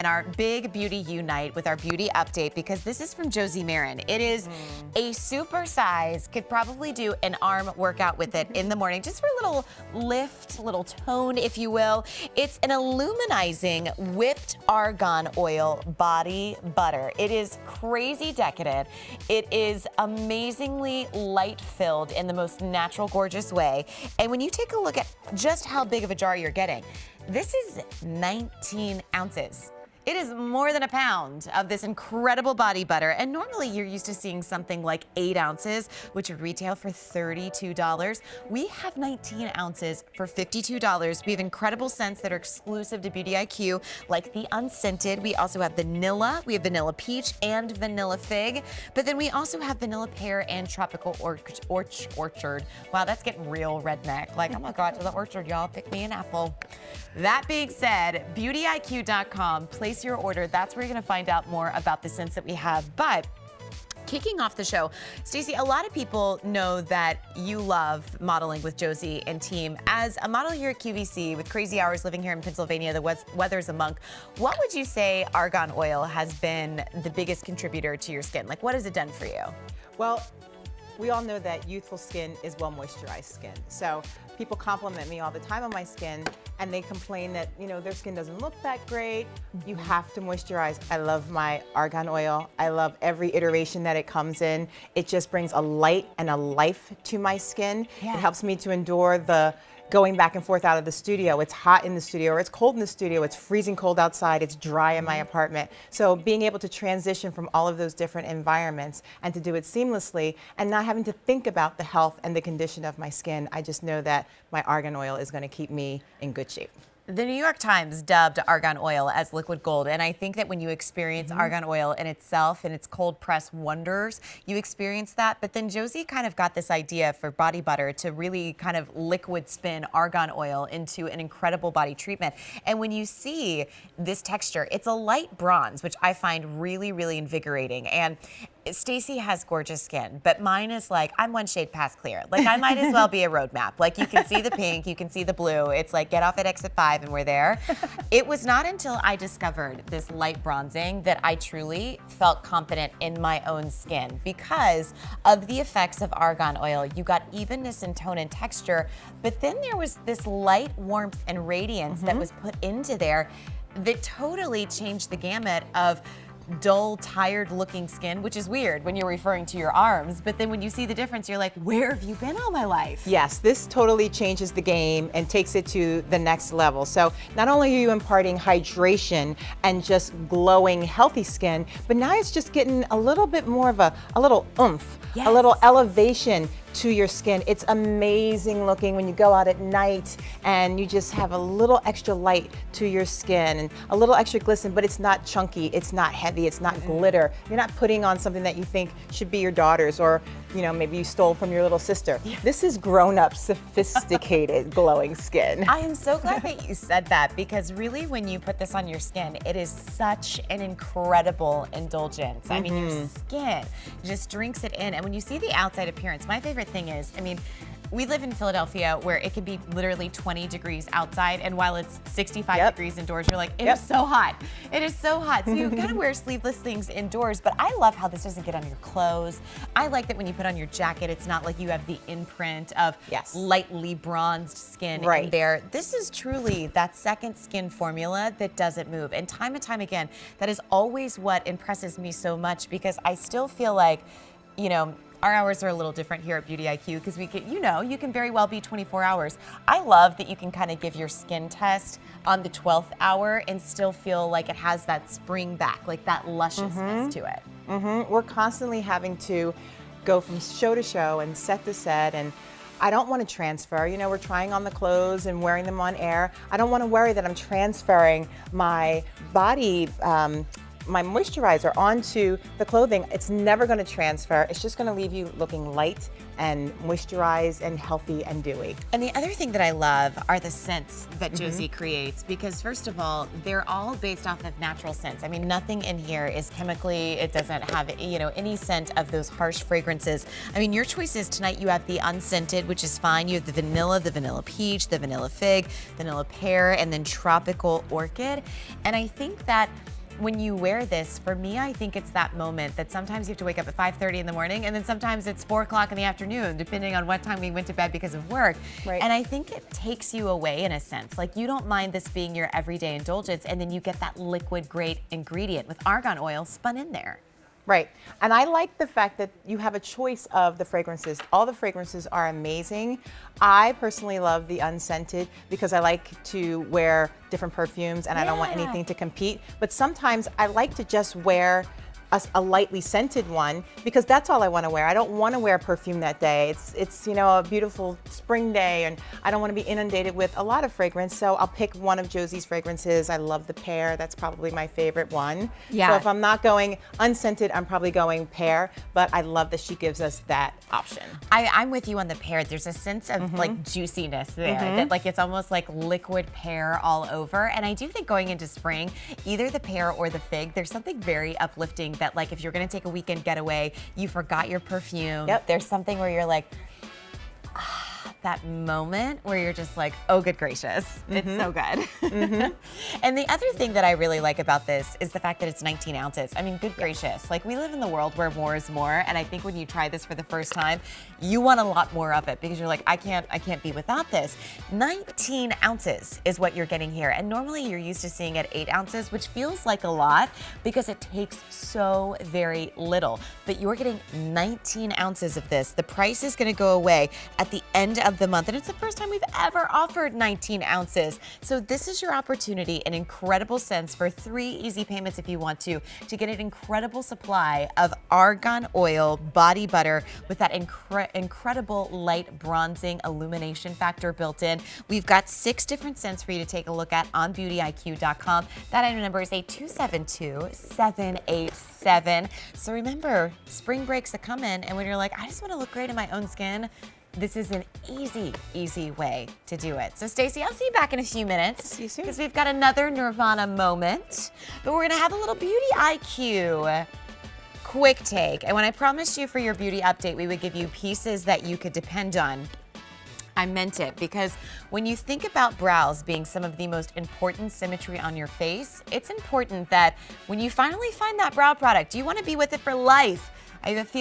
And our big beauty unite with our beauty update, because this is from Josie Maran. It is a super size, could probably do an arm workout with it in the morning, just for a little lift, a little tone, if you will. It's an Illuminizing whipped argan oil body butter. It is crazy decadent. It is amazingly light filled in the most natural, gorgeous way. And when you take a look at just how big of a jar you're getting, this is 19 ounces. It is more than a pound of this incredible body butter. And normally you're used to seeing something like 8 ounces, which would retail for $32. We have 19 ounces for $52. We have incredible scents that are exclusive to Beauty IQ, like the unscented. We also have vanilla, we have vanilla peach and vanilla fig. But then we also have vanilla pear and tropical orchard. Wow, that's getting real redneck. Like, I'm gonna go out to the orchard, y'all, pick me an apple. That being said, beautyiq.com, place your order. That's where you're gonna find out more about the scents that we have. But kicking off the show, Stacey, a lot of people know that you love modeling with Josie and team. As a model here at QVC with crazy hours living here in Pennsylvania, the weather's a monk. What would you say argan oil has been the biggest contributor to your skin? Like, what has it done for you? Well, we all know that youthful skin is well moisturized skin. So people compliment me all the time on my skin, and they complain that, you know, their skin doesn't look that great. You have to moisturize. I love my argan oil. I love every iteration that it comes in. It just brings a light and a life to my skin. Yeah. It helps me to endure the going back and forth out of the studio. It's hot in the studio, or it's cold in the studio, it's freezing cold outside, it's dry in my apartment. So being able to transition from all of those different environments and to do it seamlessly and not having to think about the health and the condition of my skin, I just know that my argan oil is gonna keep me in good shape. The New York Times dubbed argan oil as liquid gold, and I think that when you experience argan oil in itself and its cold press wonders, you experience that. But then Josie kind of got this idea for body butter to really kind of liquid spin argan oil into an incredible body treatment. And when you see this texture, it's a light bronze, which I find really, really invigorating. And Stacey has gorgeous skin, but mine is like, I'm one shade past clear. Like, I might as well be a roadmap. Like, you can see the pink, you can see the blue. It's like, get off at exit 5 and we're there. It was not until I discovered this light bronzing that I truly felt confident in my own skin because of the effects of argan oil. You got evenness in tone and texture, but then there was this light warmth and radiance that was put into there that totally changed the gamut of dull, tired looking skin, which is weird when you're referring to your arms, but then when you see the difference, you're like, where have you been all my life? Yes, this totally changes the game and takes it to the next level. So not only are you imparting hydration and just glowing, healthy skin, but now it's just getting a little bit more of a little oomph, a little elevation to your skin. It's amazing looking when you go out at night and you just have a little extra light to your skin and a little extra glisten, but it's not chunky, it's not heavy, it's not glitter. You're not putting on something that you think should be your daughter's, or, you know, maybe you stole from your little sister. This is grown-up, sophisticated, glowing skin. I am so glad that you said that, because really when you put this on your skin, it is such an incredible indulgence. I mean, your skin just drinks it in. And when you see the outside appearance, my favorite thing is, I mean, we live in Philadelphia where it can be literally 20 degrees outside, and while it's 65 degrees indoors, you're like, it is so hot. It is so hot. So you gotta wear sleeveless things indoors, but I love how this doesn't get on your clothes. I like that when you put on your jacket, it's not like you have the imprint of lightly bronzed skin in there. This is truly that second skin formula that doesn't move. And time again, that is always what impresses me so much, because I still feel like, you know, our hours are a little different here at Beauty IQ because we can, you know, you can very well be 24 hours. I love that you can kind of give your skin test on the 12th hour and still feel like it has that spring back, like that lusciousness to it. We're constantly having to go from show to show and set to set, and I don't want to transfer. You know, we're trying on the clothes and wearing them on air. I don't want to worry that I'm transferring my body my moisturizer onto the clothing, it's never going to transfer. It's just going to leave you looking light and moisturized and healthy and dewy. And the other thing that I love are the scents that Josie creates, because first of all, they're all based off of natural scents. I mean, nothing in here is chemically, it doesn't have, any scent of those harsh fragrances. I mean, your choices tonight, you have the unscented, which is fine. You have the vanilla peach, the vanilla fig, vanilla pear, and then tropical orchid. And I think that when you wear this, for me, I think it's that moment that sometimes you have to wake up at 5:30 in the morning, and then sometimes it's 4 o'clock in the afternoon, depending on what time we went to bed because of work. Right. And I think it takes you away in a sense. Like, you don't mind this being your everyday indulgence, and then you get that liquid grade ingredient with argan oil spun in there. Right. And I like the fact that you have a choice of the fragrances. All the fragrances are amazing. I personally love the unscented because I like to wear different perfumes and I don't want anything to compete. But sometimes I like to just wear a lightly scented one because that's all I want to wear. I don't want to wear perfume that day. It's a beautiful spring day and I don't want to be inundated with a lot of fragrance. So I'll pick one of Josie's fragrances. I love the pear. That's probably my favorite one. Yeah. So if I'm not going unscented, I'm probably going pear, but I love that she gives us that option. I'm with you on the pear. There's a sense of like juiciness there that like it's almost like liquid pear all over. And I do think going into spring, either the pear or the fig, there's something very uplifting that like if you're gonna take a weekend getaway, you forgot your perfume. Yep. There's something where you're like, that moment where you're just like, oh, good gracious, it's so good. And the other thing that I really like about this is the fact that it's 19 ounces. I mean, good gracious. Like, we live in the world where more is more, and I think when you try this for the first time, you want a lot more of it because you're like, I can't be without this. 19 ounces is what you're getting here, and normally you're used to seeing at 8 ounces, which feels like a lot because it takes so very little. But you're getting 19 ounces of this. The price is going to go away at the end of the month, and it's the first time we've ever offered 19 ounces. So this is your opportunity, an incredible sense for 3 easy payments if you want to get an incredible supply of argan oil body butter with that incredible light bronzing illumination factor built in. We've got 6 different scents for you to take a look at on beautyiq.com. That item number is 8272-787. So remember, spring breaks that come in, and when you're like, I just want to look great in my own skin, this is an easy way to do it. So Stacey, I'll see you back in a few minutes. See you soon. Because we've got another Nirvana moment, but we're gonna have a little Beauty IQ quick take. And when I promised you for your beauty update, we would give you pieces that you could depend on, I meant it, because when you think about brows being some of the most important symmetry on your face, it's important that when you finally find that brow product, you wanna be with it for life. I have a feeling